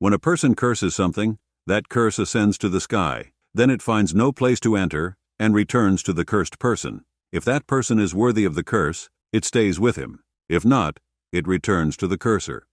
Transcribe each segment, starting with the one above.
When a person curses something, that curse ascends to the sky. Then it finds no place to enter and returns to the cursed person. If that person is worthy of the curse, it stays with him. If not, it returns to the curser.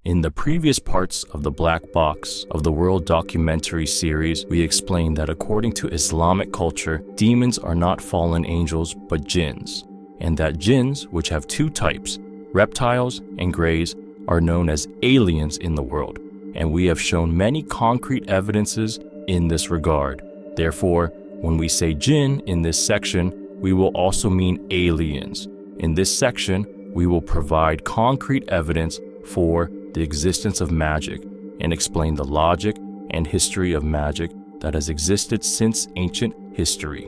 In the previous parts of the Black Box of the World documentary series, we explained that according to Islamic culture, demons are not fallen angels but jinns, and that jinns, which have two types, reptiles and greys, are known as aliens in the world, and we have shown many concrete evidences in this regard. Therefore, when we say jinn in this section, we will also mean aliens. In this section, we will provide concrete evidence for the existence of magic and explain the logic and history of magic that has existed since ancient history.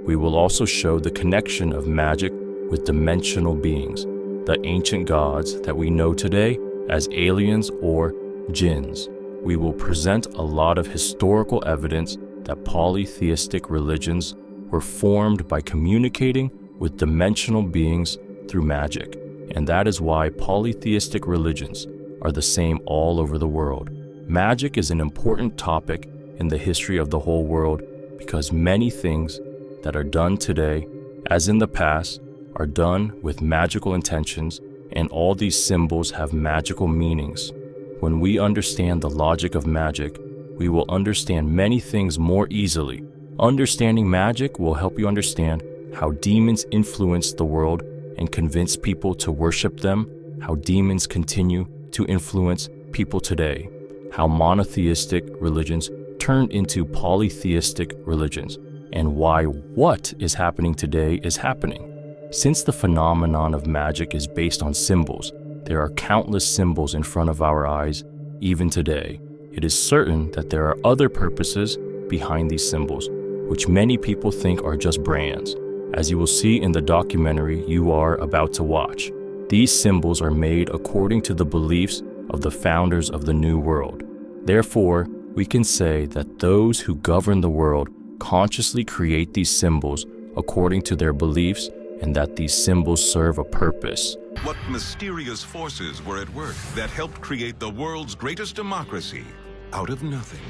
We will also show the connection of magic with dimensional beings, the ancient gods that we know today as aliens or jinns. We will present a lot of historical evidence that polytheistic religions were formed by communicating with dimensional beings through magic, and that is why polytheistic religions are the same all over the world. Magic is an important topic in the history of the whole world because many things that are done today, as in the past, are done with magical intentions, and all these symbols have magical meanings. When we understand the logic of magic, we will understand many things more easily. Understanding magic will help you understand how demons influence the world and convince people to worship them, how demons continue to influence people today, how monotheistic religions turned into polytheistic religions, and why what is happening today is happening. Since the phenomenon of magic is based on symbols, there are countless symbols in front of our eyes, even today. It is certain that there are other purposes behind these symbols, which many people think are just brands, as you will see in the documentary you are about to watch. These symbols are made according to the beliefs of the founders of the New World. Therefore, we can say that those who govern the world consciously create these symbols according to their beliefs, and that these symbols serve a purpose. What mysterious forces were at work that helped create the world's greatest democracy out of nothing?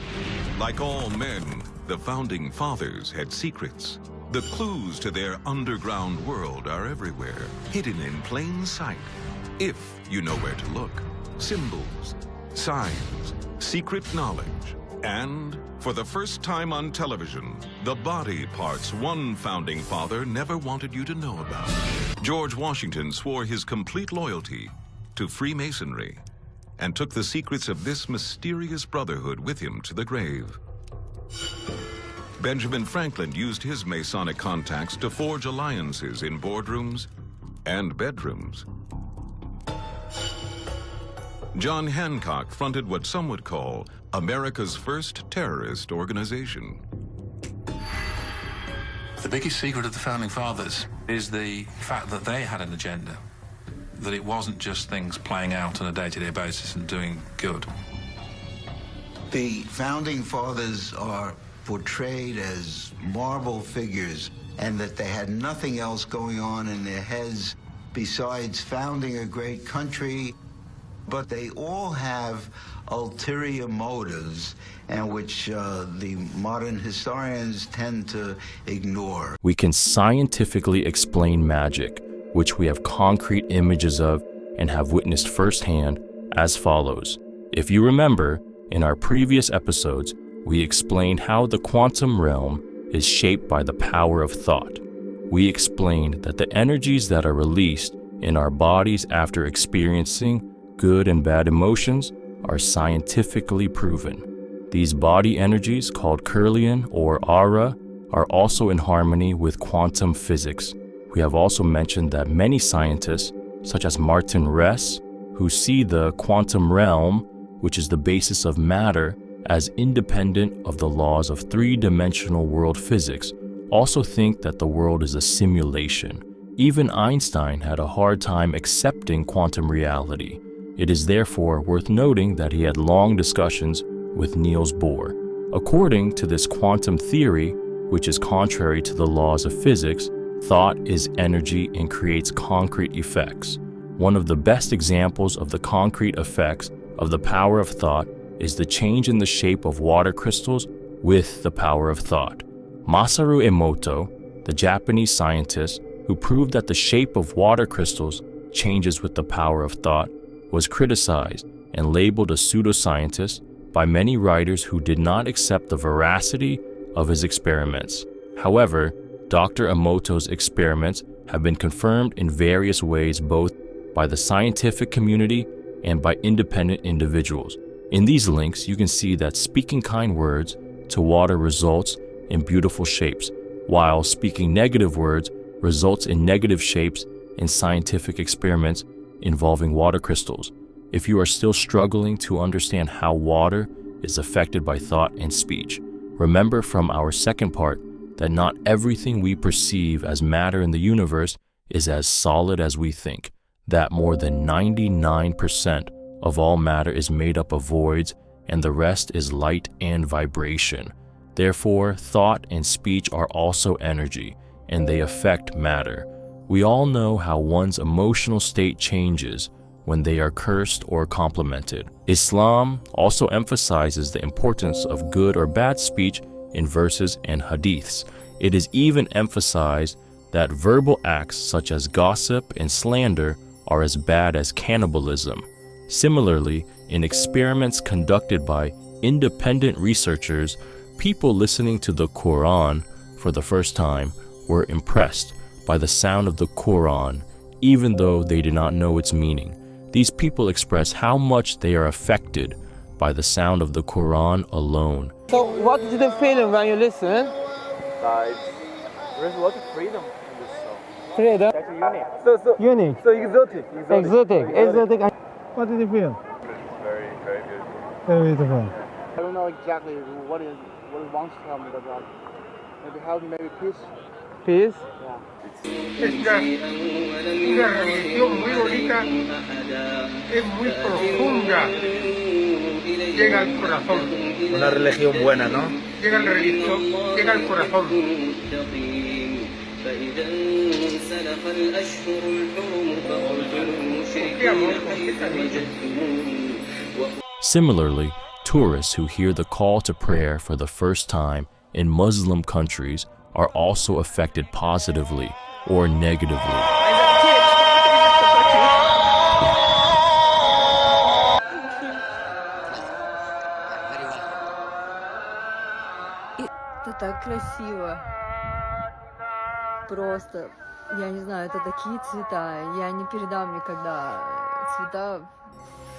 Like all men, the founding fathers had secrets. The clues to their underground world are everywhere, hidden in plain sight, if you know where to look. Symbols, signs, secret knowledge, and, for the first time on television, the body parts one founding father never wanted you to know about. George Washington swore his complete loyalty to Freemasonry and took the secrets of this mysterious brotherhood with him to the grave. Benjamin Franklin used his Masonic contacts to forge alliances in boardrooms and bedrooms. John Hancock fronted what some would call America's first terrorist organization. The biggest secret of the Founding Fathers is the fact that they had an agenda, that it wasn't just things playing out on a day-to-day basis and doing good. The Founding Fathers are portrayed as marble figures, and that they had nothing else going on in their heads besides founding a great country. But they all have ulterior motives, and which the modern historians tend to ignore. We can scientifically explain magic, which we have concrete images of and have witnessed firsthand, as follows. If you remember, in our previous episodes, we explained how the quantum realm is shaped by the power of thought. We explained that the energies that are released in our bodies after experiencing good and bad emotions are scientifically proven. These body energies, called Kirlian or aura, are also in harmony with quantum physics. We have also mentioned that many scientists, such as Martin Ress, who see the quantum realm, which is the basis of matter, as independent of the laws of three-dimensional world physics, also think that the world is a simulation. Even Einstein had a hard time accepting quantum reality. It is therefore worth noting that he had long discussions with Niels Bohr. According to this quantum theory, which is contrary to the laws of physics, thought is energy and creates concrete effects. One of the best examples of the concrete effects of the power of thought is the change in the shape of water crystals with the power of thought. Masaru Emoto, the Japanese scientist who proved that the shape of water crystals changes with the power of thought, was criticized and labeled a pseudoscientist by many writers who did not accept the veracity of his experiments. However, Dr. Emoto's experiments have been confirmed in various ways both by the scientific community and by independent individuals. In these links, you can see that speaking kind words to water results in beautiful shapes, while speaking negative words results in negative shapes in scientific experiments involving water crystals. If you are still struggling to understand how water is affected by thought and speech, remember from our second part that not everything we perceive as matter in the universe is as solid as we think, that more than 99% of all matter is made up of voids and the rest is light and vibration. Therefore, thought and speech are also energy, and they affect matter. We all know how one's emotional state changes when they are cursed or complimented. Islam also emphasizes the importance of good or bad speech in verses and hadiths. It is even emphasized that verbal acts such as gossip and slander are as bad as cannibalism. Similarly, in experiments conducted by independent researchers, people listening to the Quran for the first time were impressed by the sound of the Quran, even though they did not know its meaning. These people express how much they are affected by the sound of the Quran alone. So what is the feeling when you listen? There's a lot of freedom in this song. Freedom? That's unique. Unique. So exotic. Exotic. What did you feel? It's very, very beautiful. Very beautiful. I don't know exactly what it wants to tell me, but maybe help me, maybe peace. Peace? Yeah. Una religión muy bonita, es muy profunda, llega al corazón. Una religión buena, ¿no? Llega al corazón. Similarly, tourists who hear the call to prayer for the first time in Muslim countries are also affected positively or negatively. Это так красиво. Просто, я не знаю, это такие цвета. Я не передам никогда цвета.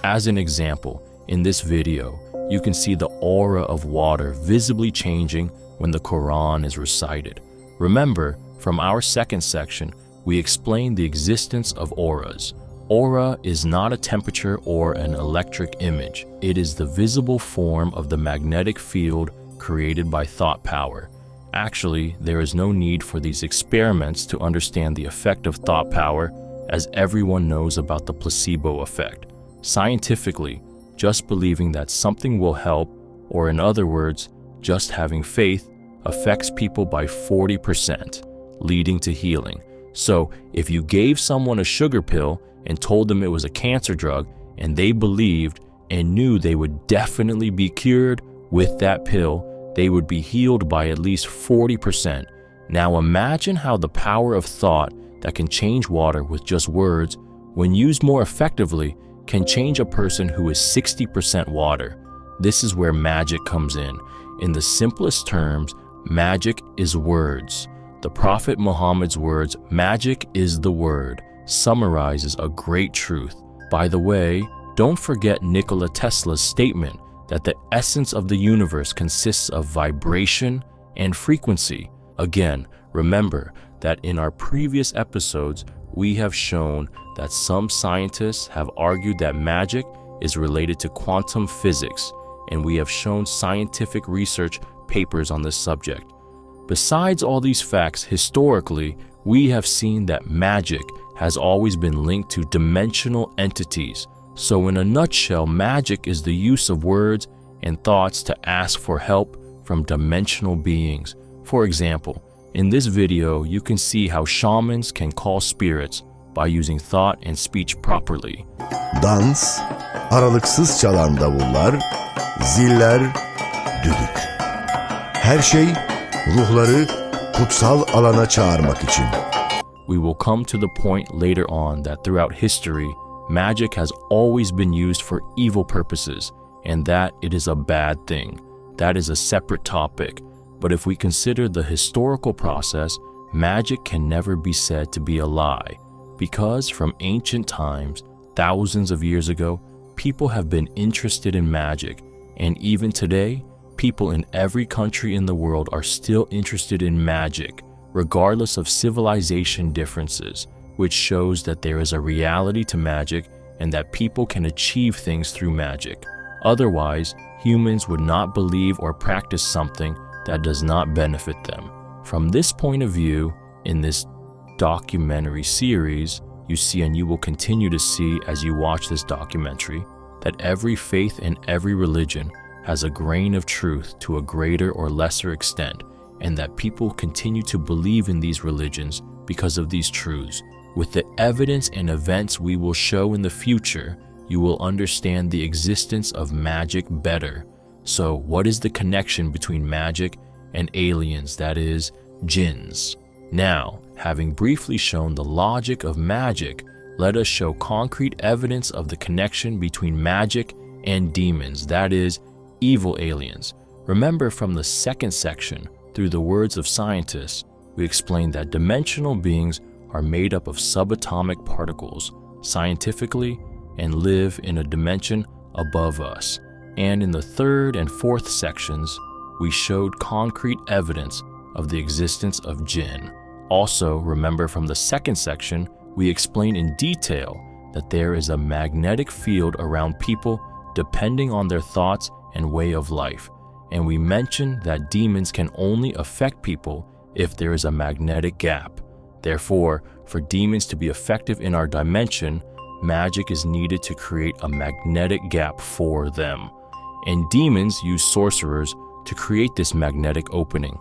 As an example, in this video, you can see the aura of water visibly changing when the Quran is recited. Remember, from our second section, we explained the existence of auras. Aura is not a temperature or an electric image. It is the visible form of the magnetic field created by thought power. Actually, there is no need for these experiments to understand the effect of thought power, as everyone knows about the placebo effect. Scientifically, just believing that something will help, or in other words, just having faith, affects people by 40%, leading to healing. So, if you gave someone a sugar pill and told them it was a cancer drug, and they believed and knew they would definitely be cured with that pill, they would be healed by at least 40%. Now imagine how the power of thought that can change water with just words, when used more effectively, can change a person who is 60% water. This is where magic comes in. In the simplest terms, magic is words. The Prophet Muhammad's words, "Magic is the word," summarizes a great truth. By the way, don't forget Nikola Tesla's statement that the essence of the universe consists of vibration and frequency. Again, remember that in our previous episodes, we have shown that some scientists have argued that magic is related to quantum physics, and we have shown scientific research papers on this subject. Besides all these facts, historically, we have seen that magic has always been linked to dimensional entities, So in a nutshell, magic is the use of words and thoughts to ask for help from dimensional beings. For example, in this video, you can see how shamans can call spirits by using thought and speech properly. Dans, aralıksız çalan davullar, ziller, düdük. Her şey ruhları kutsal alana çağırmak için. We will come to the point later on that throughout history, magic has always been used for evil purposes, and that it is a bad thing. That is a separate topic. But if we consider the historical process, magic can never be said to be a lie, because from ancient times, thousands of years ago, people have been interested in magic, and even today, people in every country in the world are still interested in magic, regardless of civilization differences, which shows that there is a reality to magic and that people can achieve things through magic. Otherwise, humans would not believe or practice something that does not benefit them. From this point of view, in this documentary series, you see, and you will continue to see as you watch this documentary, that every faith and every religion has a grain of truth to a greater or lesser extent, and that people continue to believe in these religions because of these truths. With the evidence and events we will show in the future, you will understand the existence of magic better. So, what is the connection between magic and aliens, that is, jinns? Now, having briefly shown the logic of magic, let us show concrete evidence of the connection between magic and demons, that is, evil aliens. Remember from the second section, through the words of scientists, we explained that dimensional beings are made up of subatomic particles, scientifically, and live in a dimension above us. And in the third and fourth sections, we showed concrete evidence of the existence of jinn. Also, remember from the second section, we explained in detail that there is a magnetic field around people depending on their thoughts and way of life. And we mentioned that demons can only affect people if there is a magnetic gap. Therefore, for demons to be effective in our dimension, magic is needed to create a magnetic gap for them. And demons use sorcerers to create this magnetic opening.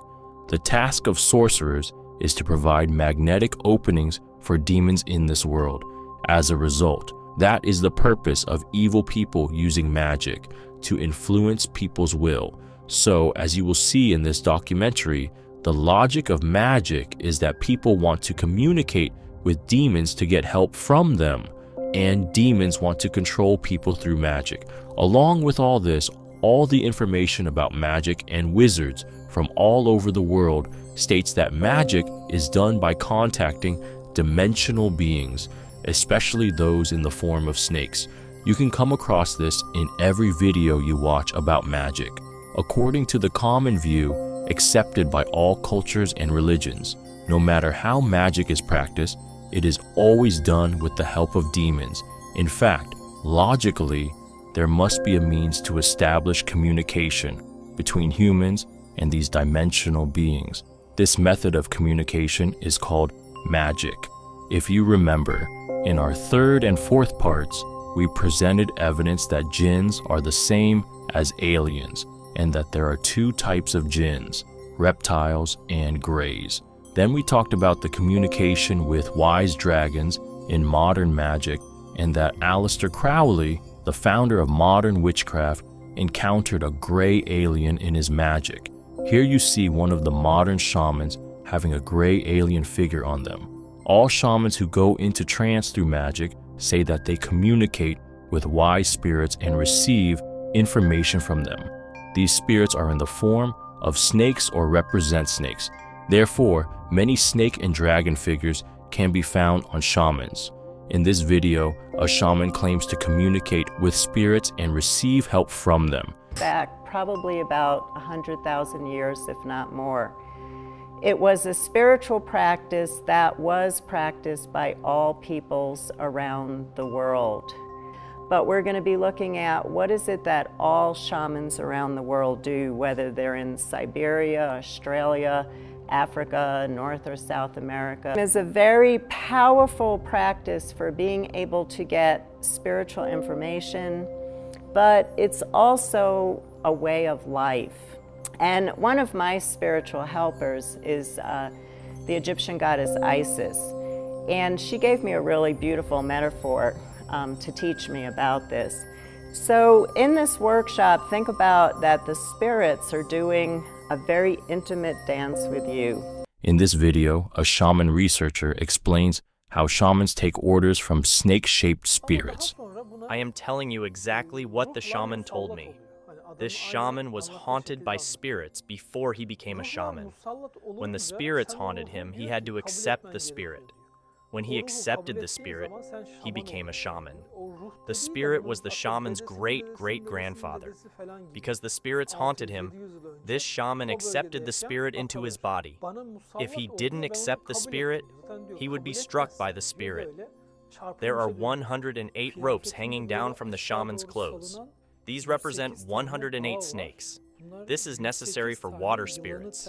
The task of sorcerers is to provide magnetic openings for demons in this world. As a result, that is the purpose of evil people using magic, to influence people's will. So, as you will see in this documentary, the logic of magic is that people want to communicate with demons to get help from them, and demons want to control people through magic. Along with all this, all the information about magic and wizards from all over the world states that magic is done by contacting dimensional beings, especially those in the form of snakes. You can come across this in every video you watch about magic. According to the common view, accepted by all cultures and religions, no matter how magic is practiced, it is always done with the help of demons. In fact, logically, there must be a means to establish communication between humans and these dimensional beings. This method of communication is called magic. If you remember, in our third and fourth parts, we presented evidence that jinns are the same as aliens, and that there are two types of jinns, reptiles and greys. Then we talked about the communication with wise dragons in modern magic, and that Aleister Crowley, the founder of modern witchcraft, encountered a gray alien in his magic. Here you see one of the modern shamans having a gray alien figure on them. All shamans who go into trance through magic say that they communicate with wise spirits and receive information from them. These spirits are in the form of snakes or represent snakes. Therefore, many snake and dragon figures can be found on shamans. In this video, a shaman claims to communicate with spirits and receive help from them. Back probably about 100,000 years, if not more. It was a spiritual practice that was practiced by all peoples around the world. But we're going to be looking at what is it that all shamans around the world do, whether they're in Siberia, Australia, Africa, North or South America. It's a very powerful practice for being able to get spiritual information, but it's also a way of life. And one of my spiritual helpers is the Egyptian goddess Isis. And she gave me a really beautiful metaphor to teach me about this. So in this workshop, think about that the spirits are doing a very intimate dance with you. In this video, a shaman researcher explains how shamans take orders from snake-shaped spirits. I am telling you exactly what the shaman told me. This shaman was haunted by spirits before he became a shaman. When the spirits haunted him, he had to accept the spirit. When he accepted the spirit, he became a shaman. The spirit was the shaman's great-great-grandfather. Because the spirits haunted him, this shaman accepted the spirit into his body. If he didn't accept the spirit, he would be struck by the spirit. There are 108 ropes hanging down from the shaman's clothes. These represent 108 snakes. This is necessary for water spirits.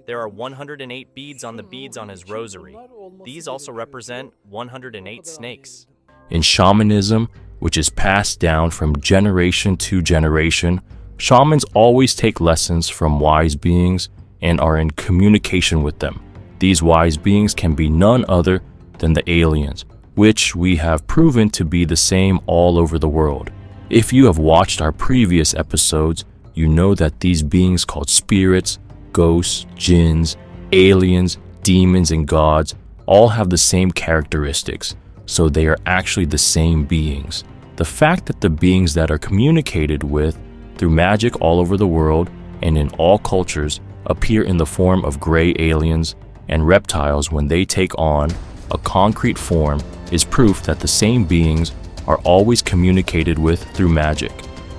There are 108 beads on the beads on his rosary. These also represent 108 snakes. In shamanism, which is passed down from generation to generation, shamans always take lessons from wise beings and are in communication with them. These wise beings can be none other than the aliens, which we have proven to be the same all over the world. If you have watched our previous episodes, you know that these beings called spirits, ghosts, jinns, aliens, demons, and gods all have the same characteristics, so they are actually the same beings. The fact that the beings that are communicated with through magic all over the world and in all cultures appear in the form of gray aliens and reptiles when they take on a concrete form is proof that the same beings are always communicated with through magic.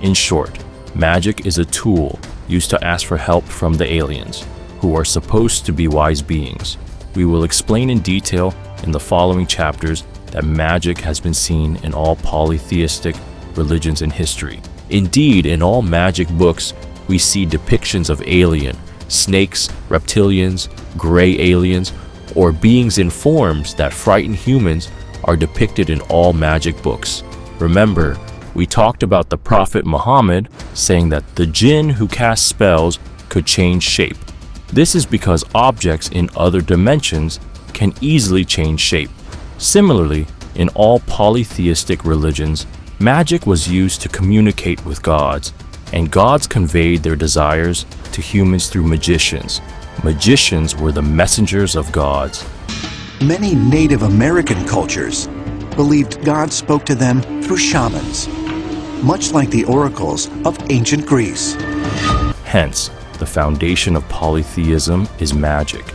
In short, magic is a tool used to ask for help from the aliens, who are supposed to be wise beings. We will explain in detail in the following chapters that magic has been seen in all polytheistic religions in history. Indeed, in all magic books, we see depictions of alien, snakes, reptilians, gray aliens, or beings in forms that frighten humans are depicted in all magic books. Remember, we talked about the Prophet Muhammad saying that the jinn who cast spells could change shape. This is because objects in other dimensions can easily change shape. Similarly, in all polytheistic religions, magic was used to communicate with gods, and gods conveyed their desires to humans through magicians. Magicians were the messengers of gods. Many Native American cultures believed God spoke to them through shamans, much like the oracles of ancient Greece. Hence, the foundation of polytheism is magic.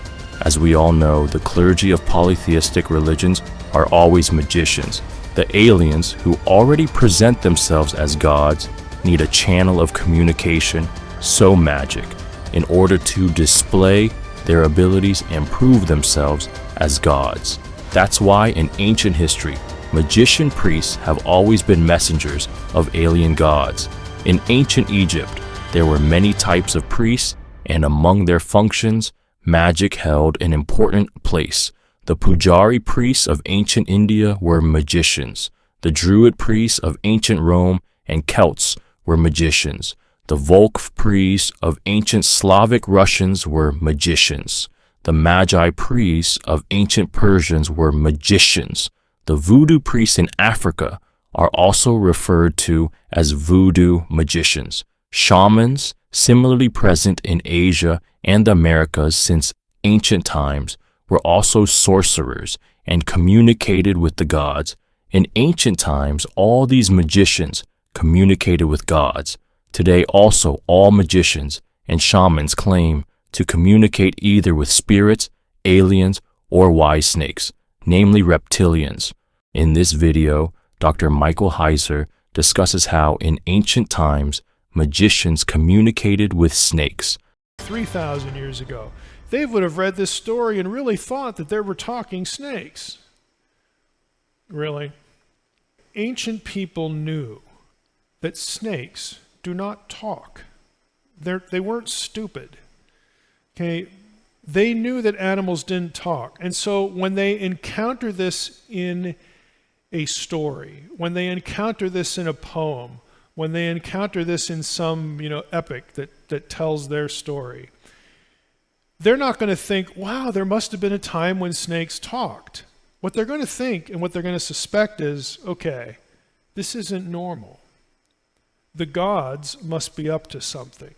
As we all know, the clergy of polytheistic religions are always magicians. The aliens, who already present themselves as gods, need a channel of communication, so magic, in order to display their abilities and prove themselves as gods. That's why in ancient history, magician priests have always been messengers of alien gods. In ancient Egypt, there were many types of priests, and among their functions, magic held an important place. The Pujari priests of ancient India were magicians. The Druid priests of ancient Rome and Celts were magicians. The Volk priests of ancient Slavic Russians were magicians. The Magi priests of ancient Persians were magicians. The voodoo priests in Africa are also referred to as voodoo magicians. Shamans, similarly present in Asia and the Americas since ancient times, were also sorcerers and communicated with the gods. In ancient times, all these magicians communicated with gods. Today also all magicians and shamans claim to communicate either with spirits, aliens, or wise snakes, namely reptilians. In this video, Dr. Michael Heiser discusses how in ancient times magicians communicated with snakes. 3,000 years ago, they would have read this story and really thought that they were talking snakes. Really? Ancient people knew that snakes do not talk. They weren't stupid. Okay, They knew that animals didn't talk. And so when they encounter this in a story, when they encounter this in a poem, when they encounter this in some, epic that tells their story, they're not going to think, wow, there must have been a time when snakes talked. What they're going to think and what they're going to suspect is, okay, this isn't normal. The gods must be up to something.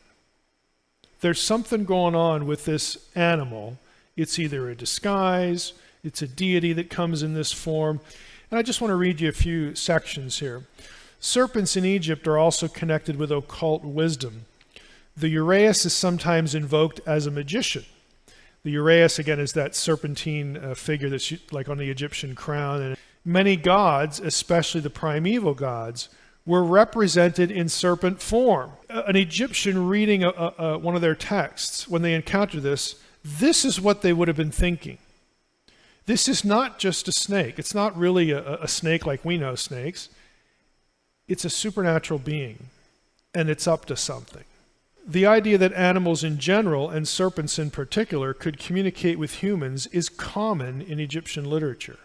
There's something going on with this animal. It's either a disguise, it's a deity that comes in this form. And I just want to read you a few sections here. Serpents in Egypt are also connected with occult wisdom. The uraeus is sometimes invoked as a magician. The uraeus, again, is that serpentine figure that's like on the Egyptian crown. And many gods, especially the primeval gods, were represented in serpent form. An Egyptian reading one of their texts, when they encounter this is what they would have been thinking. This is not just a snake. It's not really a snake like we know snakes. It's a supernatural being, and it's up to something. The idea that animals in general, and serpents in particular, could communicate with humans is common in Egyptian literature.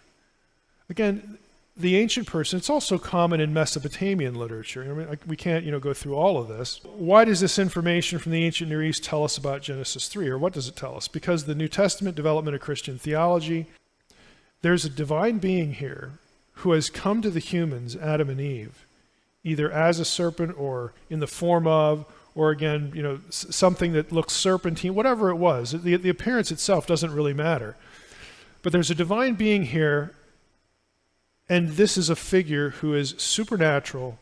Again, the ancient person, it's also common in Mesopotamian literature. I mean, we can't, go through all of this. Why does this information from the ancient Near East tell us about Genesis 3, or what does it tell us? Because the New Testament development of Christian theology, there's a divine being here who has come to the humans, Adam and Eve, either as a serpent or in the form of, or again, something that looks serpentine, whatever it was. The appearance itself doesn't really matter. But there's a divine being here, and this is a figure who is supernatural,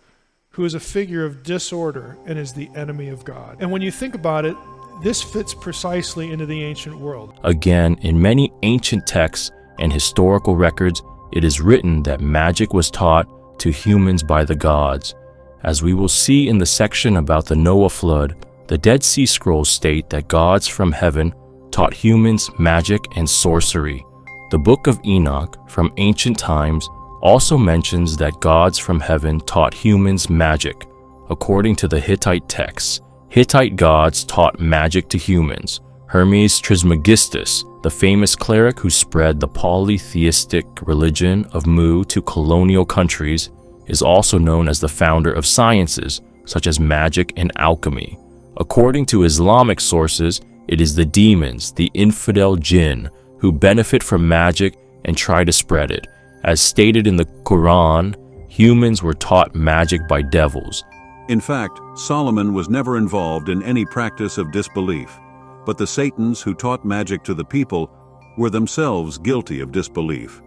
who is a figure of disorder, and is the enemy of God. And when you think about it, this fits precisely into the ancient world. Again, in many ancient texts and historical records, it is written that magic was taught to humans by the gods. As we will see in the section about the Noah flood, the Dead Sea Scrolls state that gods from heaven taught humans magic and sorcery. The Book of Enoch from ancient times also mentions that gods from heaven taught humans magic. According to the Hittite texts, Hittite gods taught magic to humans. Hermes Trismegistus, the famous cleric who spread the polytheistic religion of Mu to colonial countries, is also known as the founder of sciences such as magic and alchemy. According to Islamic sources, it is the demons, the infidel jinn, who benefit from magic and try to spread it. As stated in the Quran, humans were taught magic by devils. In fact, Solomon was never involved in any practice of disbelief, but the Satans who taught magic to the people were themselves guilty of disbelief.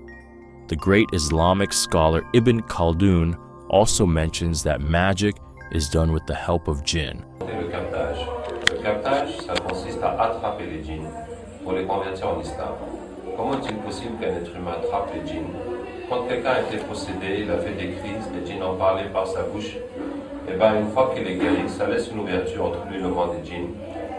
The great Islamic scholar Ibn Khaldun also mentions that magic is done with the help of jinn. Le captage, ça consiste à attraper les djinns pour les convertir en islam. Comment est-il possible qu'un être humain attrape les djinns? Quand quelqu'un a été possédé, il a fait des crises, les djinns ont parlé par sa bouche, et bien une fois qu'il est guéri, ça laisse une ouverture entre lui et le monde des djinns,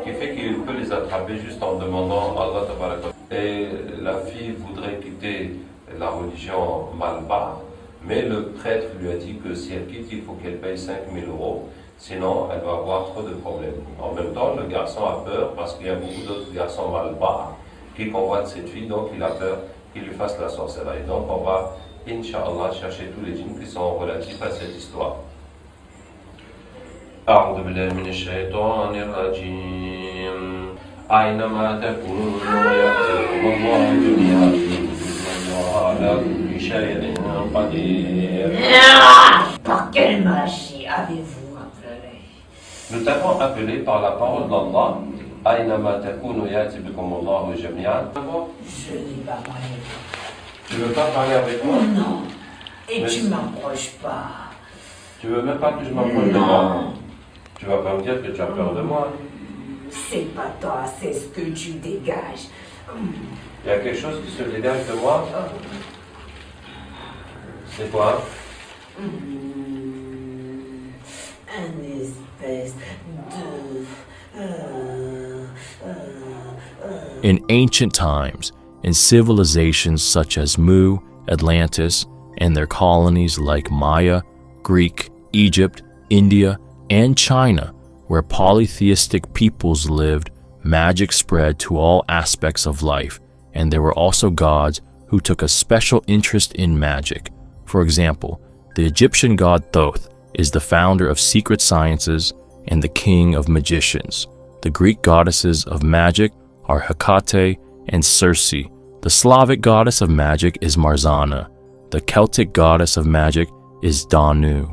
qui fait qu'il peut les attraper juste en demandant à Allah tabaraka. Et la fille voudrait quitter la religion malbar, mais le prêtre lui a dit que si elle quitte, il faut qu'elle paye 5 000 €, sinon elle va avoir trop de problèmes. En même temps, le garçon a peur parce qu'il y a beaucoup d'autres garçons malbar qui convoitent cette fille, donc il a peur qu'il lui fasse la sorcellerie. Donc on va, Inch'Allah, chercher tous les djinns qui sont relatifs à cette histoire. أعوذ بالله من الشيطان الرجيم أينما تكونوا يأتيكم الله جميعا الله على كل شيء قدير. Par quelle magie avez-vous appelé? Nous t'avons appelé par la parole d'Allah. أينما تكونوا يأتي بكم الله جميعا. Je n'ai pas parlé. Tu veux pas parler avec moi? Non. Et tu m'approches pas. Tu veux même pas que je m'approche de moi? Tu vas pas me dire que tu as peur de moi? C'est pas toi, c'est ce que tu dégages. Il y a quelque chose qui se dégage de moi? C'est quoi? Un espèce de... In ancient times, in civilizations such as Mu, Atlantis, and their colonies like Maya, Greek, Egypt, India, and China, where polytheistic peoples lived, magic spread to all aspects of life, and there were also gods who took a special interest in magic. For example, the Egyptian god Thoth is the founder of secret sciences and the king of magicians. The Greek goddesses of magic are Hecate and Circe. The Slavic goddess of magic is Marzana. The Celtic goddess of magic is Danu.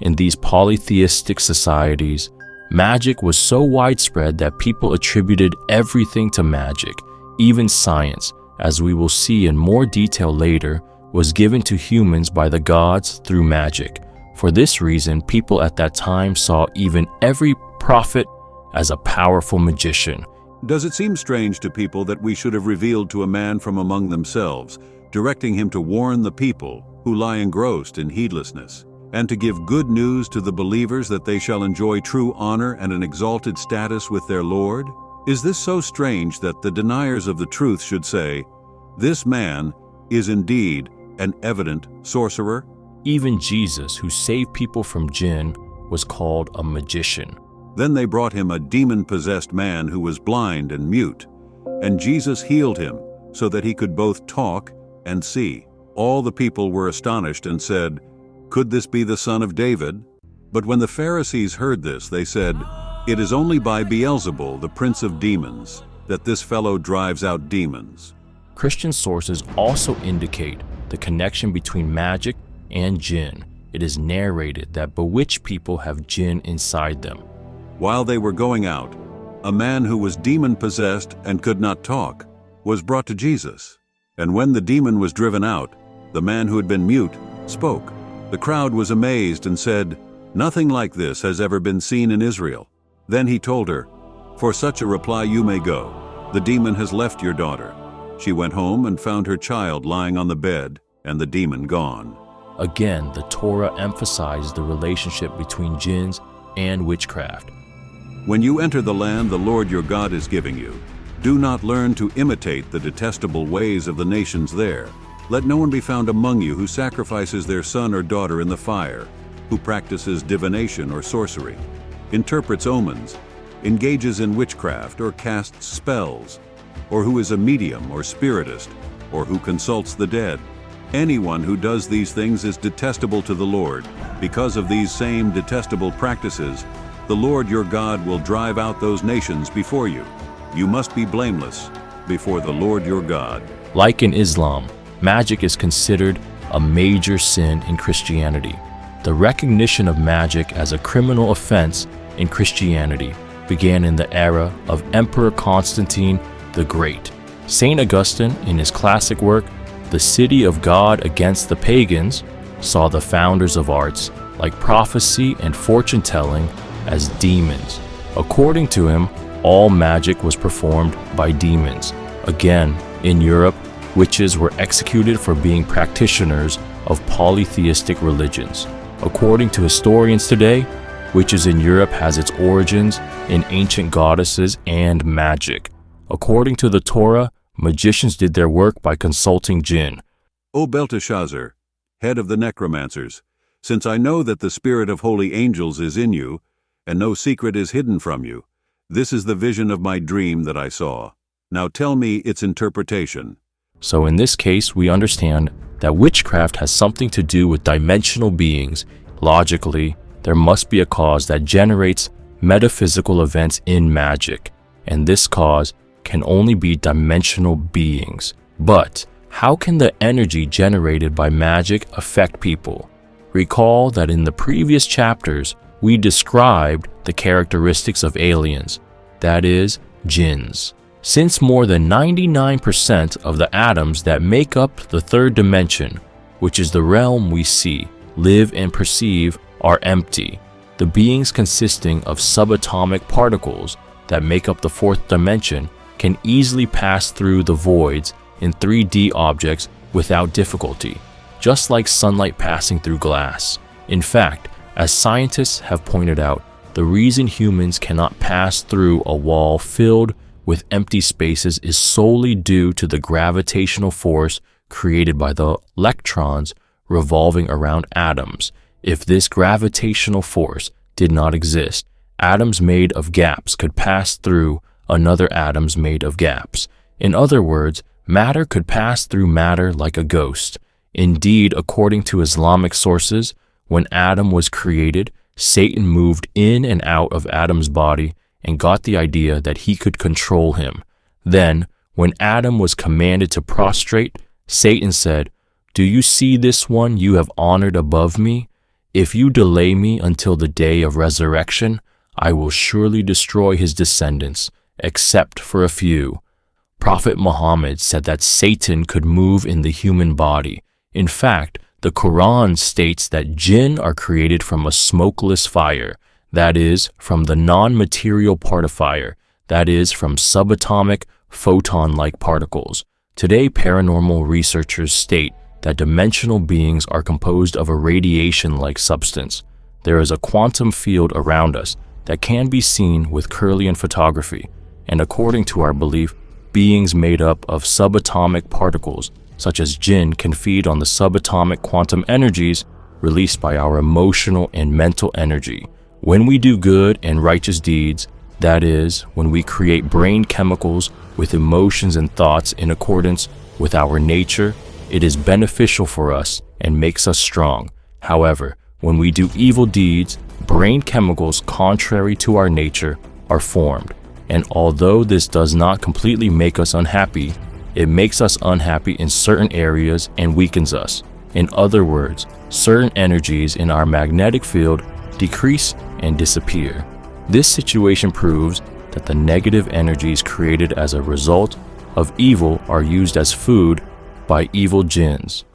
In these polytheistic societies, magic was so widespread that people attributed everything to magic. Even science, as we will see in more detail later, was given to humans by the gods through magic. For this reason, people at that time saw even every prophet as a powerful magician. Does it seem strange to people that we should have revealed to a man from among themselves, directing him to warn the people who lie engrossed in heedlessness, and to give good news to the believers that they shall enjoy true honor and an exalted status with their Lord? Is this so strange that the deniers of the truth should say, "This man is indeed an evident sorcerer"? Even Jesus, who saved people from jinn, was called a magician. Then they brought him a demon-possessed man who was blind and mute, and Jesus healed him so that he could both talk and see. All the people were astonished and said, "Could this be the son of David?" But when the Pharisees heard this, they said, "It is only by Beelzebul, the prince of demons, that this fellow drives out demons." Christian sources also indicate the connection between magic and jinn. It is narrated that bewitched people have jinn inside them. While they were going out, a man who was demon-possessed and could not talk was brought to Jesus. And when the demon was driven out, the man who had been mute spoke. The crowd was amazed and said, "Nothing like this has ever been seen in Israel." Then he told her, "For such a reply you may go. The demon has left your daughter." She went home and found her child lying on the bed and the demon gone. Again, the Torah emphasizes the relationship between jinns and witchcraft. When you enter the land the Lord your God is giving you, do not learn to imitate the detestable ways of the nations there. Let no one be found among you who sacrifices their son or daughter in the fire, who practices divination or sorcery, interprets omens, engages in witchcraft or casts spells, or who is a medium or spiritist, or who consults the dead. Anyone who does these things is detestable to the Lord. Because of these same detestable practices, the Lord your God will drive out those nations before you. You must be blameless before the Lord your God. Like in Islam, magic is considered a major sin in Christianity. The recognition of magic as a criminal offense in Christianity began in the era of Emperor Constantine the Great. St. Augustine, in his classic work, The City of God Against the Pagans, saw the founders of arts like prophecy and fortune-telling as demons. According to him, all magic was performed by demons. Again, in Europe, witches were executed for being practitioners of polytheistic religions. According to historians today, witches in Europe has its origins in ancient goddesses and magic. According to the Torah, magicians did their work by consulting jinn. O Belteshazzar, head of the necromancers, since I know that the spirit of holy angels is in you, and no secret is hidden from you, this is the vision of my dream that I saw. Now tell me its interpretation. So in this case, we understand that witchcraft has something to do with dimensional beings. Logically, there must be a cause that generates metaphysical events in magic, and this cause can only be dimensional beings. But how can the energy generated by magic affect people? Recall that in the previous chapters, we described the characteristics of aliens, that is, jinns. Since more than 99% of the atoms that make up the third dimension, which is the realm we see, live and perceive, are empty, the beings consisting of subatomic particles that make up the fourth dimension can easily pass through the voids in 3D objects without difficulty, just like sunlight passing through glass. In fact, as scientists have pointed out, the reason humans cannot pass through a wall filled with empty spaces is solely due to the gravitational force created by the electrons revolving around atoms. If this gravitational force did not exist, atoms made of gaps could pass through another atoms made of gaps. In other words, matter could pass through matter like a ghost. Indeed, according to Islamic sources, when Adam was created, Satan moved in and out of Adam's body and got the idea that he could control him. Then, when Adam was commanded to prostrate, Satan said, "Do you see this one you have honored above me? If you delay me until the day of resurrection, I will surely destroy his descendants, except for a few." Prophet Muhammad said that Satan could move in the human body. In fact, the Quran states that jinn are created from a smokeless fire, that is, from the non-material part of fire, that is, from subatomic, photon-like particles. Today, paranormal researchers state that dimensional beings are composed of a radiation-like substance. There is a quantum field around us that can be seen with Kirlian photography, and according to our belief, beings made up of subatomic particles, such as jinn, can feed on the subatomic quantum energies released by our emotional and mental energy. When we do good and righteous deeds, that is, when we create brain chemicals with emotions and thoughts in accordance with our nature, it is beneficial for us and makes us strong. However, when we do evil deeds, brain chemicals contrary to our nature are formed, and although this does not completely make us unhappy, it makes us unhappy in certain areas and weakens us. In other words, certain energies in our magnetic field decrease and disappear. This situation proves that the negative energies created as a result of evil are used as food by evil jinns.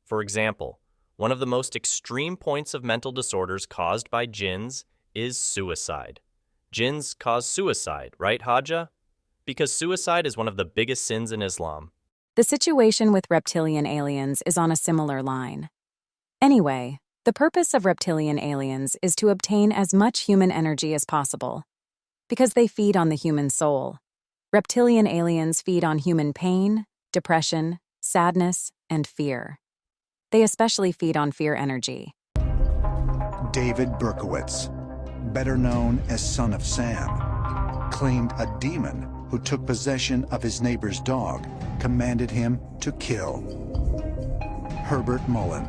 For example, one of the most extreme points of mental disorders caused by jinns is suicide. Jinns cause suicide, right, Haja? Because suicide is one of the biggest sins in Islam. The situation with reptilian aliens is on a similar line. Anyway, the purpose of reptilian aliens is to obtain as much human energy as possible. Because they feed on the human soul. Reptilian aliens feed on human pain, depression, sadness, and fear. They especially feed on fear energy. David Berkowitz, better known as Son of Sam, claimed a demon who took possession of his neighbor's dog commanded him to kill. Herbert Mullen,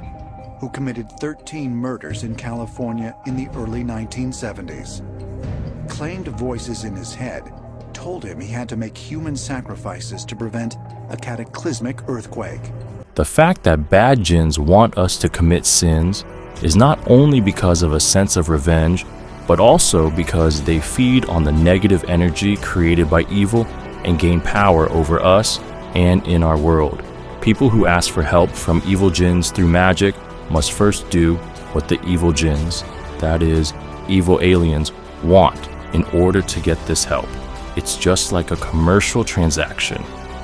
who committed 13 murders in California in the early 1970s, claimed voices in his head told him he had to make human sacrifices to prevent a cataclysmic earthquake. The fact that bad jinns want us to commit sins is not only because of a sense of revenge, but also because they feed on the negative energy created by evil and gain power over us and in our world. People who ask for help from evil jinns through magic must first do what the evil jinns, that is, evil aliens, want in order to get this help. It's just like a commercial transaction.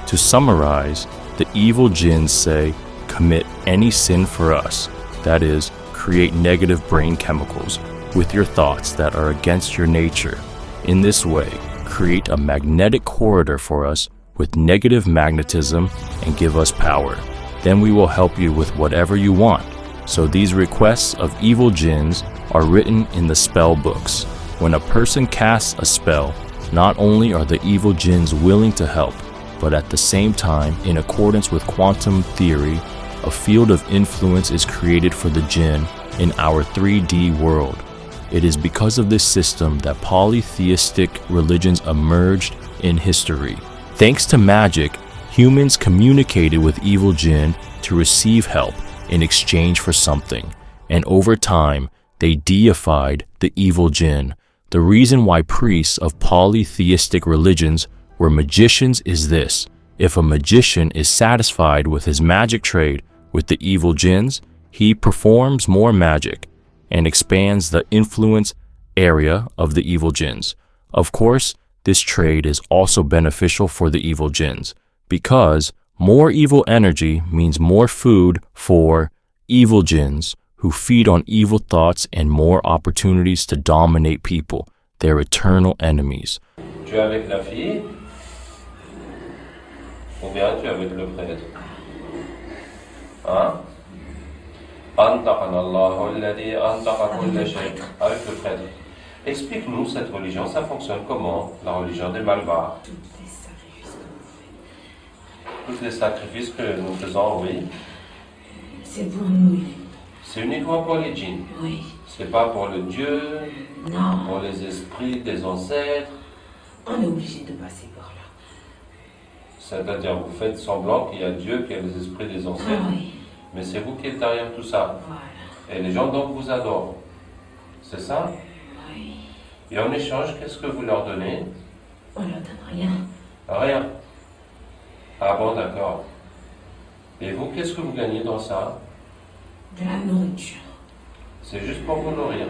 To summarize, the evil jinns say, commit any sin for us, that is, create negative brain chemicals with your thoughts that are against your nature. In this way, create a magnetic corridor for us with negative magnetism and give us power. Then we will help you with whatever you want. So these requests of evil jinns are written in the spell books. When a person casts a spell, not only are the evil jinns willing to help, but at the same time, in accordance with quantum theory, a field of influence is created for the jinn in our 3D world. It is because of this system that polytheistic religions emerged in history. Thanks to magic, humans communicated with evil jinn to receive help in exchange for something, and over time, they deified the evil jinn. The reason why priests of polytheistic religions were magicians is this: if a magician is satisfied with his magic trade with the evil jinns, he performs more magic and expands the influence area of the evil jinns. Of course, this trade is also beneficial for the evil jinns, because more evil energy means more food for evil jinns who feed on evil thoughts and more opportunities to dominate people, their eternal enemies. Tu es avec la fille ou bien tu es avec le prêtre? Hein? أنطقنا الله الذي أنطق كل شيء. Avec le prêtre. Explique-nous cette religion, ça fonctionne comment, la religion des Malvares? Tous les sacrifices que nous faisons, oui. C'est pour nous. C'est uniquement pour les djinns. Oui. C'est pas pour le Dieu, Non. pour les esprits des ancêtres. On est obligé de passer par là. C'est-à-dire, vous faites semblant qu'il y a Dieu, qu'il y a les esprits des ancêtres, oui. Mais c'est vous qui êtes derrière tout ça. Voilà. Et les gens donc vous adorent. C'est ça? Oui. Et en échange, qu'est-ce que vous leur donnez? On leur donne rien. Rien. Ah bon, d'accord. Et vous, qu'est-ce que vous gagnez dans ça? De la nourriture. C'est juste pour vous nourrir.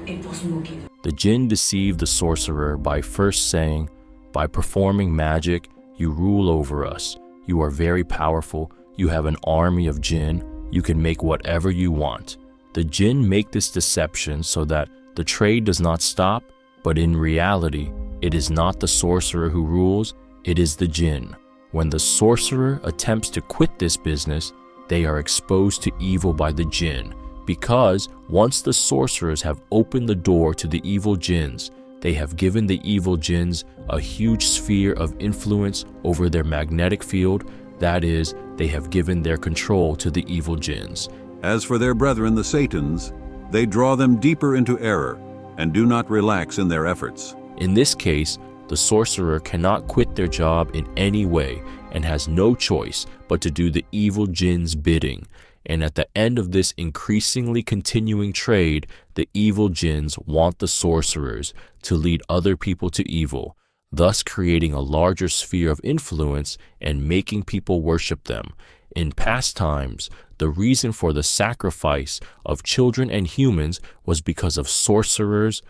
Et pour se moquer de. The jinn deceived the sorcerer by first saying, "By performing magic, you rule over us. You are very powerful. You have an army of jinn. You can make whatever you want." The jinn make this deception so that the trade does not stop, but in reality, it is not the sorcerer who rules, it is the jinn. When the sorcerer attempts to quit this business, they are exposed to evil by the jinn, because once the sorcerers have opened the door to the evil jinns, they have given the evil jinns a huge sphere of influence over their magnetic field. That is, they have given their control to the evil jinns. As for their brethren, the Satans, they draw them deeper into error and do not relax in their efforts. In this case, the sorcerer cannot quit their job in any way and has no choice but to do the evil jinn's bidding. And at the end of this increasingly continuing trade, the evil jinns want the sorcerers to lead other people to evil, thus creating a larger sphere of influence and making people worship them. In past times, the reason for the sacrifice of children and humans was because of sorcerers.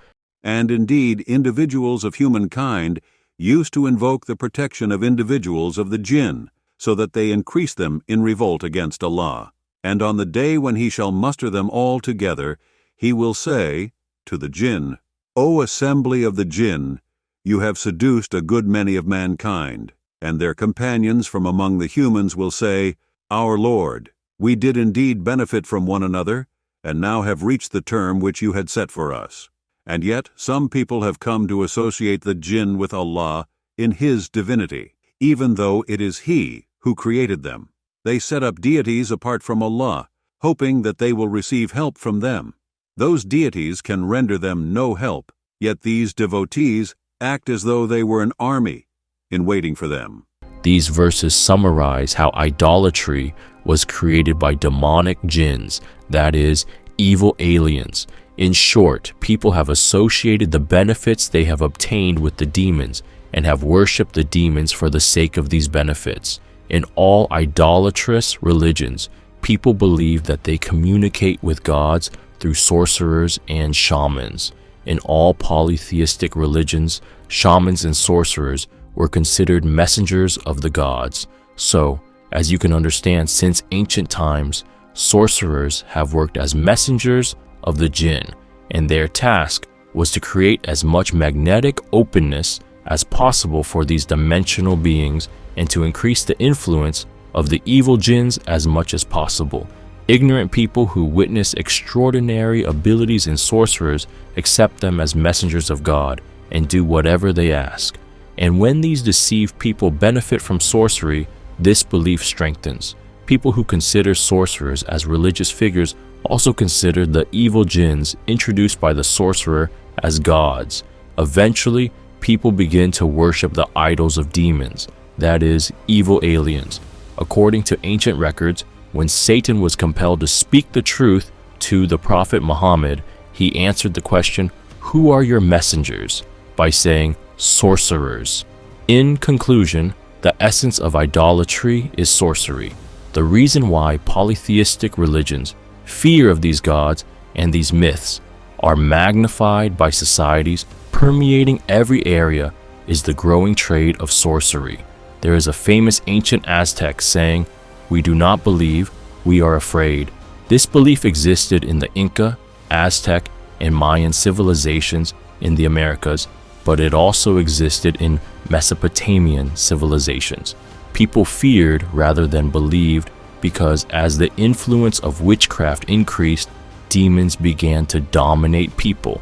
And indeed, individuals of humankind used to invoke the protection of individuals of the jinn, so that they increase them in revolt against Allah. And on the day when he shall muster them all together, he will say to the jinn, "O assembly of the jinn, you have seduced a good many of mankind." And their companions from among the humans will say, "Our Lord, we did indeed benefit from one another, and now have reached the term which you had set for us. And yet some people have come to associate the jinn with Allah in His divinity, even though it is He who created them. They set up deities apart from Allah, hoping that they will receive help from them. Those deities can render them no help, yet these devotees act as though they were an army in waiting for them." These verses summarize how idolatry was created by demonic jinns, that is, evil aliens. In short, people have associated the benefits they have obtained with the demons and have worshipped the demons for the sake of these benefits. In all idolatrous religions, people believe that they communicate with gods through sorcerers and shamans. In all polytheistic religions, shamans and sorcerers were considered messengers of the gods. So, as you can understand, since ancient times, sorcerers have worked as messengers of the jinn, and their task was to create as much magnetic openness as possible for these dimensional beings and to increase the influence of the evil jinns as much as possible. Ignorant people who witness extraordinary abilities in sorcerers accept them as messengers of God and do whatever they ask. And when these deceived people benefit from sorcery, this belief strengthens. People who consider sorcerers as religious figures also consider the evil jinns introduced by the sorcerer as gods. Eventually, people begin to worship the idols of demons, that is, evil aliens. According to ancient records, when Satan was compelled to speak the truth to the Prophet Muhammad, he answered the question, "Who are your messengers?" by saying, "Sorcerers." In conclusion, the essence of idolatry is sorcery. The reason why polytheistic religions, fear of these gods and these myths, are magnified by societies permeating every area is the growing trade of sorcery. There is a famous ancient Aztec saying, "We do not believe, we are afraid." This belief existed in the Inca, Aztec, and Mayan civilizations in the Americas, but it also existed in Mesopotamian civilizations. People feared rather than believed because as the influence of witchcraft increased, demons began to dominate people.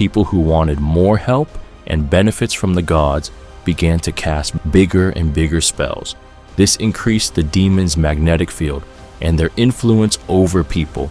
people who wanted more help and benefits from the gods began to cast bigger and bigger spells. This increased the demons' magnetic field and their influence over people.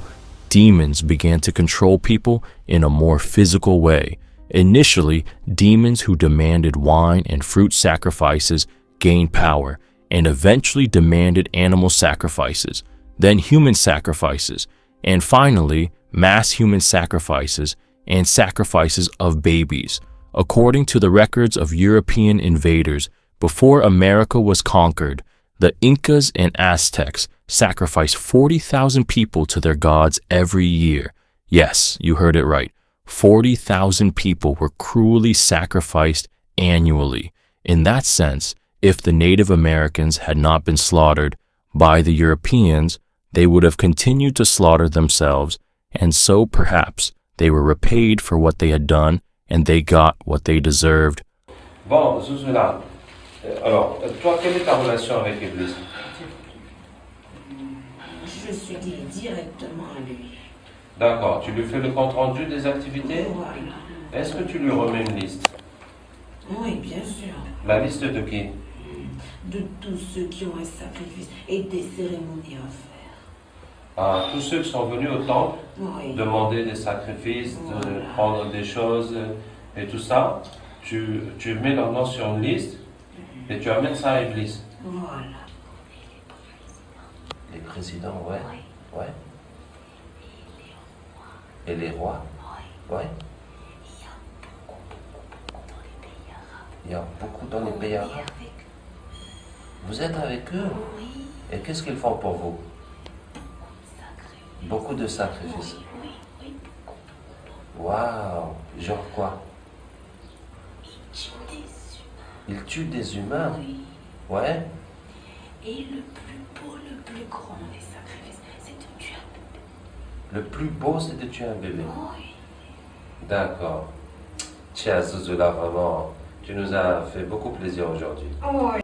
Demons began to control people in a more physical way. Initially, demons who demanded wine and fruit sacrifices gained power, and eventually demanded animal sacrifices, then human sacrifices, and finally, mass human sacrifices and sacrifices of babies. According to the records of European invaders, before America was conquered, the Incas and Aztecs sacrificed 40,000 people to their gods every year. Yes, you heard it right. 40,000 people were cruelly sacrificed annually. In that sense, if the Native Americans had not been slaughtered by the Europeans, they would have continued to slaughter themselves, and so perhaps they were repaid for what they had done and they got what they deserved. Bon, Zuzula, alors, toi, quelle est ta relation avec l'Église? Je suis liée directement à lui. D'accord, tu lui fais le compte-rendu des activités? Voilà. Est-ce que tu lui remets une liste? Oui, bien sûr. La liste de qui? De tous ceux qui ont un sacrifice et des cérémonies à faire. À tous ceux qui sont venus au temple, Oui. demander des sacrifices, de prendre des choses et tout ça, tu mets leur nom sur une liste et tu amènes ça à l'église. Voilà. Les présidents, ouais. Ouais. Et les rois? Ouais. Il y a beaucoup dans les pays arabes. Vous êtes avec eux? Et qu'est-ce qu'ils font pour vous? Beaucoup de sacrifices. Waouh! Genre quoi? Ils tuent des humains. Ouais? Et le plus beau, le plus grand des sacrifices, c'est de tuer un bébé. Le plus beau, c'est de tuer un bébé. D'accord. Tiens, Zuzula, vraiment, tu nous as fait beaucoup plaisir aujourd'hui.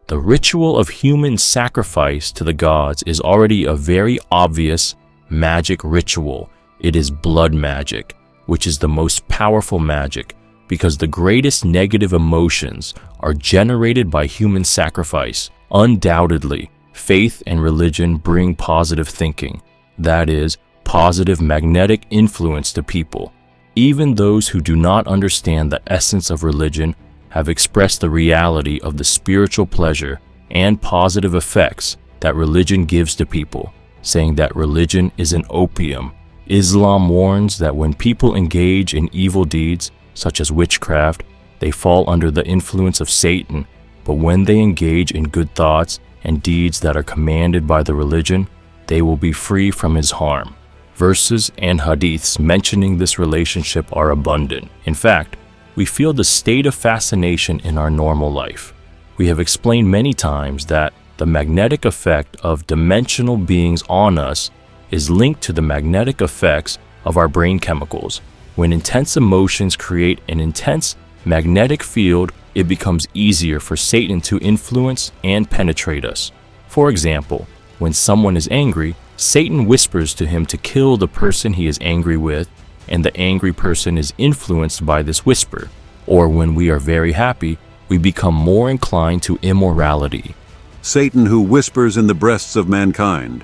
The ritual of human sacrifice to the gods is already a very obvious magic ritual. It is blood magic, which is the most powerful magic because the greatest negative emotions are generated by human sacrifice. Undoubtedly, faith and religion bring positive thinking, that is, positive magnetic influence to people. Even those who do not understand the essence of religion have expressed the reality of the spiritual pleasure and positive effects that religion gives to people, saying that religion is an opium. Islam warns that when people engage in evil deeds, such as witchcraft, they fall under the influence of Satan, but when they engage in good thoughts and deeds that are commanded by the religion, they will be free from his harm. Verses and hadiths mentioning this relationship are abundant. In fact, we feel the state of fascination in our normal life. We have explained many times that the magnetic effect of dimensional beings on us is linked to the magnetic effects of our brain chemicals. When intense emotions create an intense magnetic field, it becomes easier for Satan to influence and penetrate us. For example, when someone is angry, Satan whispers to him to kill the person he is angry with, and the angry person is influenced by this whisper. Or when we are very happy, we become more inclined to immorality. Satan who whispers in the breasts of mankind.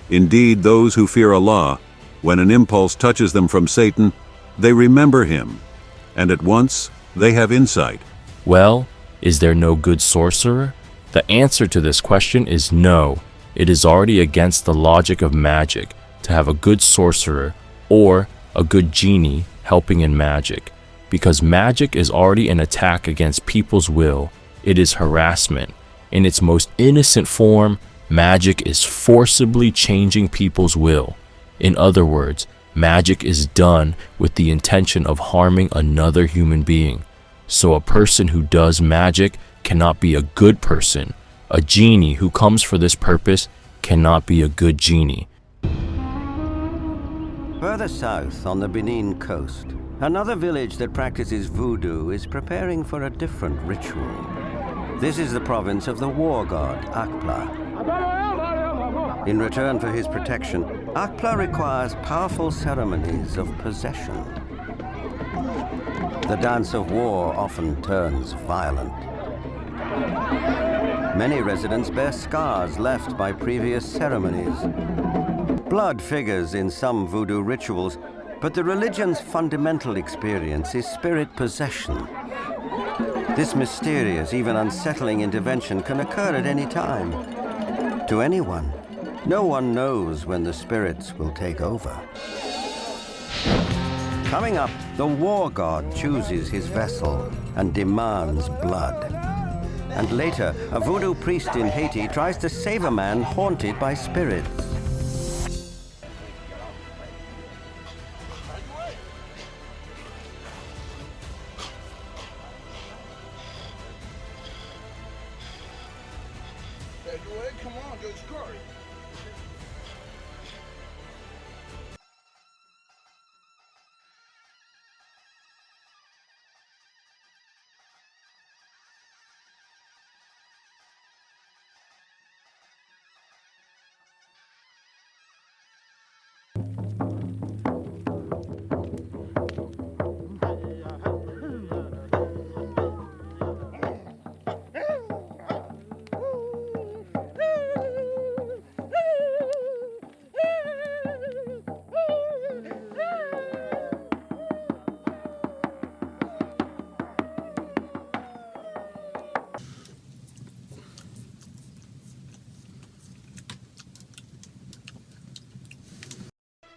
Indeed, those who fear Allah, when an impulse touches them from Satan, they remember him, and at once they have insight. Well, is there no good sorcerer? The answer to this question is no. It is already against the logic of magic to have a good sorcerer or a good genie helping in magic, because magic is already an attack against people's will. It is harassment. In its most innocent form, magic is forcibly changing people's will. In other words, magic is done with the intention of harming another human being. So a person who does magic cannot be a good person. A genie who comes for this purpose cannot be a good genie. Further south on the Benin coast, another village that practices voodoo is preparing for a different ritual. This is the province of the war god, Akpla. In return for his protection, Akpla requires powerful ceremonies of possession. the dance of war often turns violent. Many residents bear scars left by previous ceremonies. Blood figures in some voodoo rituals, but the religion's fundamental experience is spirit possession. This mysterious, even unsettling intervention can occur at any time. To anyone, no one knows when the spirits will take over. Coming up, the war god chooses his vessel and demands blood. And later, a voodoo priest in Haiti tries to save a man haunted by spirits. Come on, go score.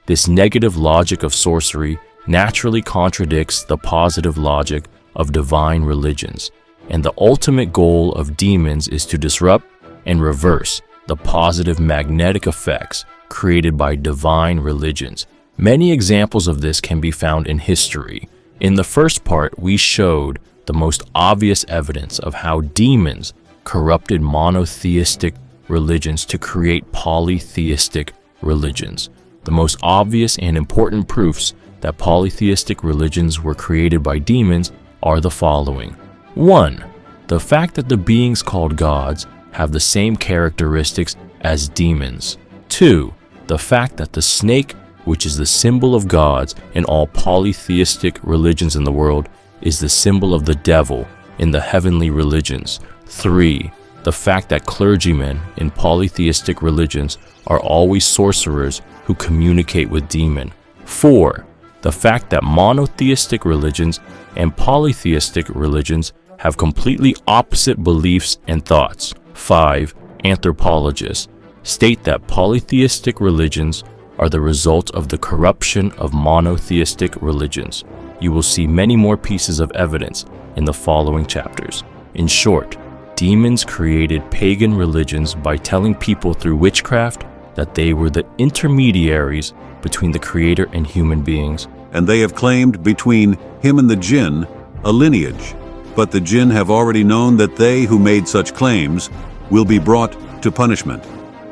This negative logic of sorcery naturally contradicts the positive logic of divine religions, and the ultimate goal of demons is to disrupt and reverse the positive magnetic effects created by divine religions. Many examples of this can be found in history. In the first part, we showed the most obvious evidence of how demons corrupted monotheistic religions to create polytheistic religions. The most obvious and important proofs that polytheistic religions were created by demons are the following. 1. The fact that the beings called gods have the same characteristics as demons. 2. The fact that the snake, which is the symbol of gods in all polytheistic religions in the world, is the symbol of the devil in the heavenly religions. 3. The fact that clergymen in polytheistic religions are always sorcerers who communicate with demon. 4. The fact that monotheistic religions and polytheistic religions have completely opposite beliefs and thoughts. 5. Anthropologists state that polytheistic religions are the result of the corruption of monotheistic religions. You will see many more pieces of evidence in the following chapters. In short, demons created pagan religions by telling people through witchcraft that they were the intermediaries between the Creator and human beings. And they have claimed between him and the jinn a lineage. But the jinn have already known that they who made such claims will be brought to punishment.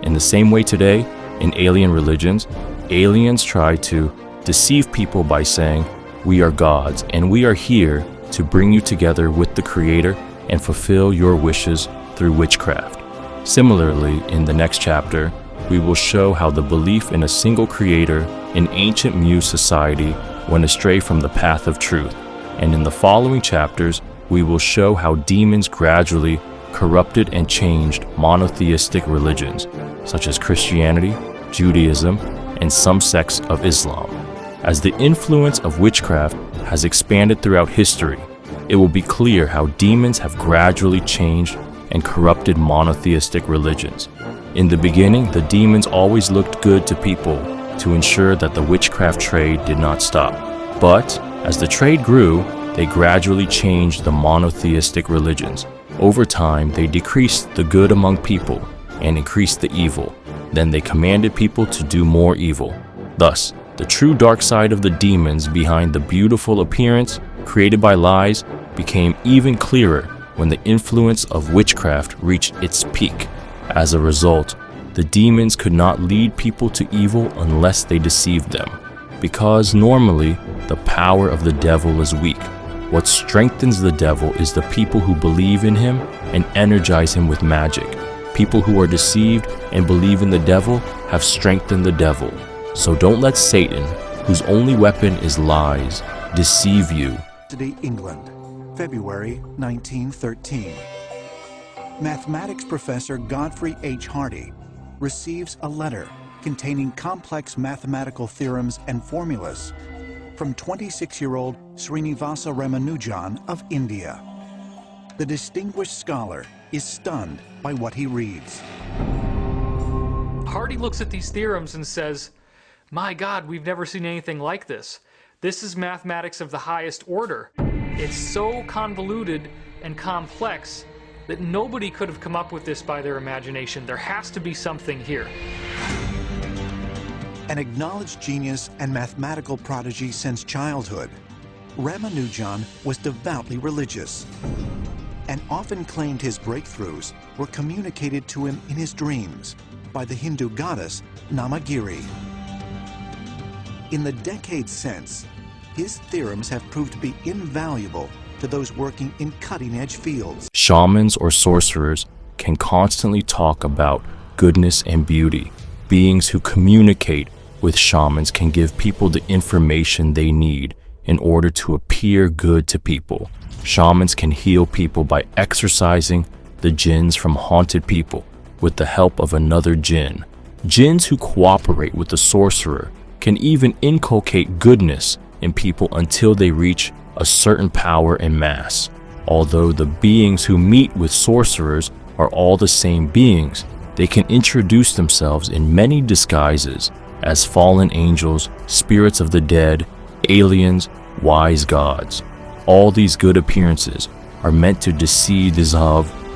In the same way today, in alien religions, aliens try to deceive people by saying, "We are gods, and we are here to bring you together with the Creator and fulfill your wishes through witchcraft." Similarly, in the next chapter, we will show how the belief in a single Creator in ancient Muse society went astray from the path of truth. And in the following chapters, we will show how demons gradually corrupted and changed monotheistic religions, such as Christianity, Judaism, and some sects of Islam. As the influence of witchcraft has expanded throughout history, it will be clear how demons have gradually changed and corrupted monotheistic religions. In the beginning, the demons always looked good to people to ensure that the witchcraft trade did not stop. But as the trade grew, they gradually changed the monotheistic religions. Over time, they decreased the good among people and increased the evil. Then they commanded people to do more evil. Thus, the true dark side of the demons behind the beautiful appearance created by lies became even clearer when the influence of witchcraft reached its peak. As a result, the demons could not lead people to evil unless they deceived them, because normally the power of the devil is weak. What strengthens the devil is the people who believe in him and energize him with magic. People who are deceived and believe in the devil have strengthened the devil. So don't let Satan, whose only weapon is lies, deceive you England, February 1913. Mathematics professor Godfrey H. Hardy receives a letter containing complex mathematical theorems and formulas from 26-year-old Srinivasa Ramanujan of India. The distinguished scholar is stunned by what he reads. Hardy looks at these theorems and says, "My God, we've never seen anything like this. This is mathematics of the highest order. It's so convoluted and complex that nobody could have come up with this by their imagination. There has to be something here." An acknowledged genius and mathematical prodigy since childhood, Ramanujan was devoutly religious and often claimed his breakthroughs were communicated to him in his dreams by the Hindu goddess Namagiri. In the decades since, his theorems have proved to be invaluable to those working in cutting-edge fields. Shamans or sorcerers can constantly talk about goodness and beauty. Beings who communicate with shamans can give people the information they need in order to appear good to people. Shamans can heal people by exorcising the jinns from haunted people with the help of another jinn. Jinns who cooperate with the sorcerer can even inculcate goodness in people until they reach a certain power and mass. Although the beings who meet with sorcerers are all the same beings, they can introduce themselves in many disguises as fallen angels, spirits of the dead, aliens, wise gods. All these good appearances are meant to deceive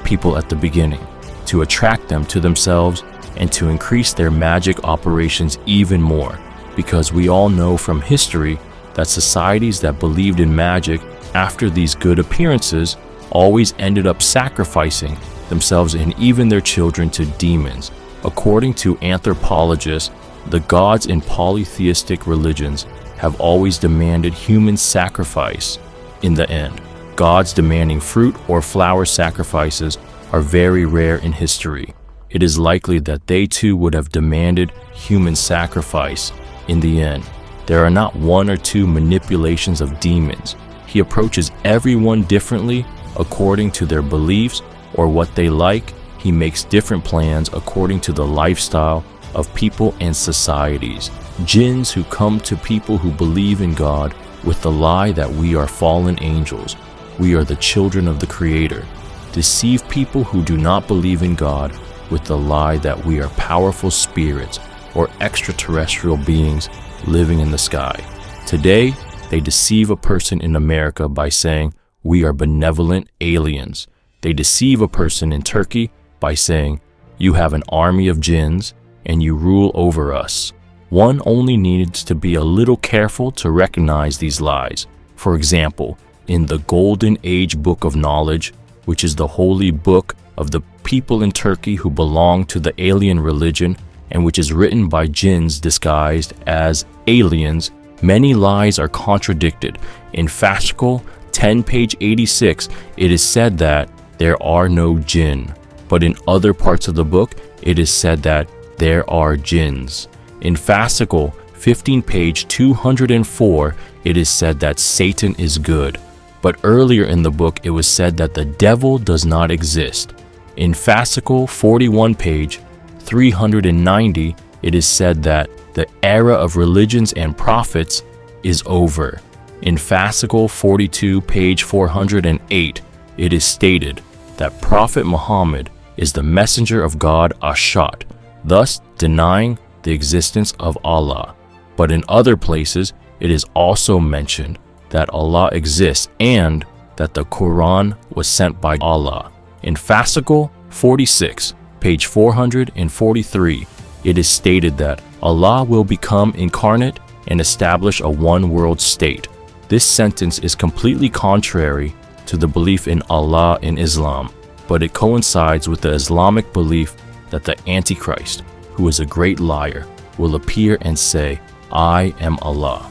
people at the beginning, to attract them to themselves and to increase their magic operations even more, because we all know from history that societies that believed in magic after these good appearances always ended up sacrificing themselves and even their children to demons. According to anthropologists, the gods in polytheistic religions have always demanded human sacrifice. In the end, gods demanding fruit or flower sacrifices are very rare in history. It is likely that they too would have demanded human sacrifice. In the end, there are not one or two manipulations of demons. He approaches everyone differently according to their beliefs or what they like. He makes different plans according to the lifestyle of people and societies. Jinns who come to people who believe in God with the lie that we are fallen angels, we are the children of the Creator, deceive people who do not believe in God with the lie that we are powerful spirits or extraterrestrial beings living in the sky. Today, they deceive a person in America by saying we are benevolent aliens. They deceive a person in Turkey by saying you have an army of jinns and you rule over us. One only needs to be a little careful to recognize these lies. For example, in the Golden Age Book of Knowledge, which is the holy book of the people in Turkey who belong to the alien religion and which is written by jinns disguised as aliens, many lies are contradicted. In Fascicle 10 page 86, it is said that there are no jinn, but in other parts of the book, it is said that there are jinns. In Fascicle 15 page 204, it is said that Satan is good, but earlier in the book it was said that the devil does not exist. In Fascicle 41 page 390, it is said that the era of religions and prophets is over. In Fascicle 42 page 408, it is stated that Prophet Muhammad is the messenger of God Ashat, thus denying the existence of Allah. But in other places, it is also mentioned that Allah exists and that the Quran was sent by Allah. In Fascicle 46, page 443, it is stated that Allah will become incarnate and establish a one-world state. This sentence is completely contrary to the belief in Allah in Islam, but it coincides with the Islamic belief that the Antichrist, who is a great liar, will appear and say, "I am Allah."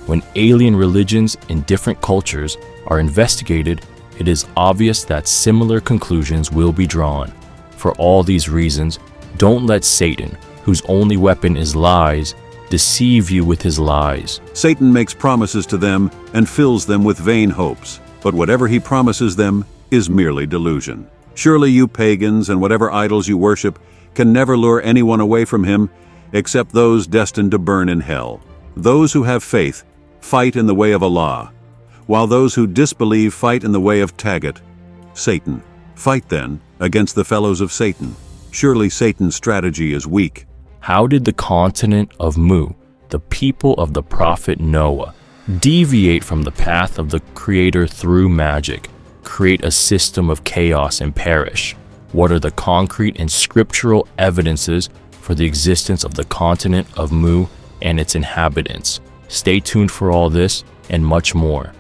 When alien religions in different cultures are investigated, it is obvious that similar conclusions will be drawn. For all these reasons, don't let Satan, whose only weapon is lies, deceive you with his lies. Satan makes promises to them and fills them with vain hopes, but whatever he promises them is merely delusion. Surely you pagans and whatever idols you worship can never lure anyone away from him except those destined to burn in hell. Those who have faith fight in the way of Allah, while those who disbelieve fight in the way of Tagut, Satan. Fight then against the fellows of Satan. Surely Satan's strategy is weak. How did the continent of Mu, the people of the prophet Noah, deviate from the path of the Creator through magic, create a system of chaos and perish? What are the concrete and scriptural evidences for the existence of the continent of Mu and its inhabitants? Stay tuned for all this and much more.